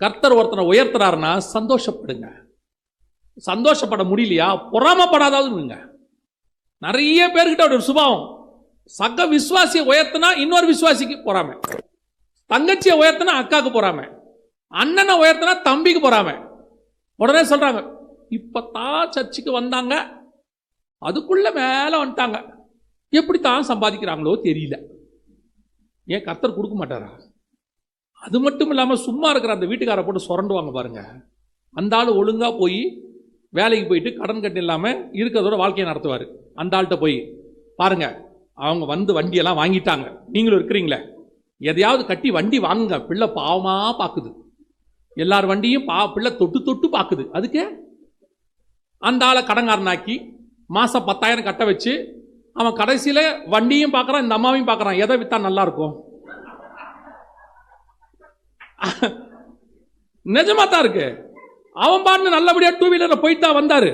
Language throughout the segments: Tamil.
கர்த்தர் ஒருத்தனை உயர்த்துறாருன்னா சந்தோஷப்படுங்க. சந்தோஷப்பட முடியலையா பொறாமப்படாதவங்க. நிறைய பேர்கிட்ட ஒரு சுபாவம், சக விசுவாசியை உயர்த்தினா இன்னொரு விசுவாசிக்கு பொறாமை, தங்கச்சியை உயர்த்தினா அக்காவுக்கு பொறாமை, அண்ணனை உயர்த்தினா தம்பிக்கு பொறாமை. உடனே சொல்றாங்க இப்பதான் சர்ச்சுக்கு வந்தாங்க, அதுக்குள்ள மேல வந்துட்டாங்க, எப்படித்தான் சம்பாதிக்கிறாங்களோ தெரியல. ஏன் கர்த்தர் கொடுக்க மாட்டாரா? அது மட்டும் இல்லாமல் சும்மா இருக்கிற அந்த வீட்டுக்காரை போட்டு சுரண்டுவாங்க பாருங்க. அந்த ஆள் ஒழுங்கா போய் வேலைக்கு போயிட்டு கடன் கட்டு இல்லாமல் இருக்கிறதோட வாழ்க்கையை நடத்துவார். அந்த ஆள்கிட்ட போய் பாருங்க, அவங்க வந்து வண்டியெல்லாம் வாங்கிட்டாங்க, நீங்களும் இருக்கிறீங்களே, எதையாவது கட்டி வண்டி வாங்குங்க, பிள்ளை பாவமா பார்க்குது, எல்லார் வண்டியும் பிள்ளை தொட்டு தொட்டு பார்க்குது. அதுக்கு அந்த ஆளை கடங்காரனாக்கி மாதம் 10,000 கட்ட வச்சு அவன் கடைசியில் வண்டியும் பார்க்குறான், இந்த அம்மாவையும் பார்க்குறான், எதை விற்றா நல்லா இருக்கும்? நிஜமா தான் இருக்கு. அவன் பாட்டு நல்லபடியா 2 வீலரில் போயிட்டு தான் வந்தாரு.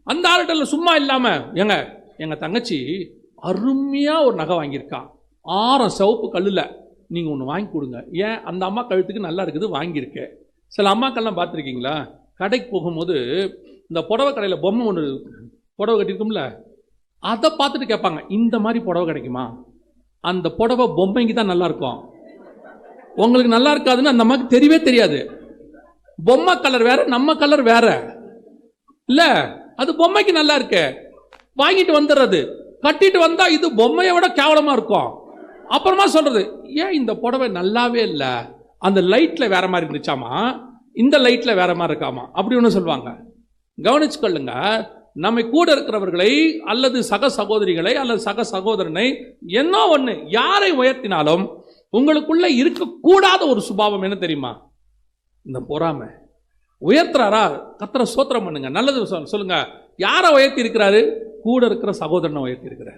அந்த ஆள்கிட்ட சும்மா இல்லாம, எங்க தங்கச்சி அருமையா ஒரு நகை வாங்கியிருக்கா, 6 சிவப்பு கல்லுல, நீங்க ஒன்று வாங்கி கொடுங்க. ஏன்? அந்த அம்மா கழுத்துக்கு நல்லா இருக்குது, வாங்கியிருக்கேன். சில அம்மாக்கள்லாம் பார்த்துருக்கீங்களா, கடைக்கு போகும்போது இந்த புடவை கடையில் பொம்மை ஒன்று புடவை கட்டிருக்கும்ல, அதை பார்த்துட்டு கேட்பாங்க, இந்த மாதிரி புடவை கிடைக்குமா? அந்த புடவை பொம்மைக்கு தான் நல்லா இருக்கும், உங்களுக்கு நல்லா இருக்காதுன்னு அந்த அம்மாவுக்கு தெரியவே தெரியாது. பொம்மை கலர் வேற, நம்ம கலர் வேற இல்ல, அது பொம்மைக்கு நல்லா இருக்கு, வாங்கிட்டு வந்துடுறது. கட்டிட்டு வந்தா இது பொம்மையை விட கேவலமா இருக்கும். அப்புறமா சொல்றது, ஏன் இந்த புடவை நல்லாவே இல்லை, அந்த லைட்ல வேற மாதிரி இருந்துச்சாமா, இந்த லைட்ல வேற மாதிரி இருக்காமா, அப்படி ஒன்று சொல்லுவாங்க. கவனிச்சுக்கொள்ளுங்க, நம்ம கூட இருக்கிறவர்களை அல்லது சக சகோதரிகளை அல்லது சக சகோதரனை என்ன ஒன்று யாரை உயர்த்தினாலும் உங்களுக்குள்ள இருக்கக்கூடாத ஒரு சுபாவம் என்ன தெரியுமா? இந்த பொறாமை. உயர்த்துறாரா, கர்த்தரை ஸ்தோத்திரம் பண்ணுங்க, நல்லது சொல்லுங்க. யாரை உயர்த்தி இருக்கிறாரு? கூட இருக்கிற சகோதரனை உயர்த்தி இருக்கிறார்.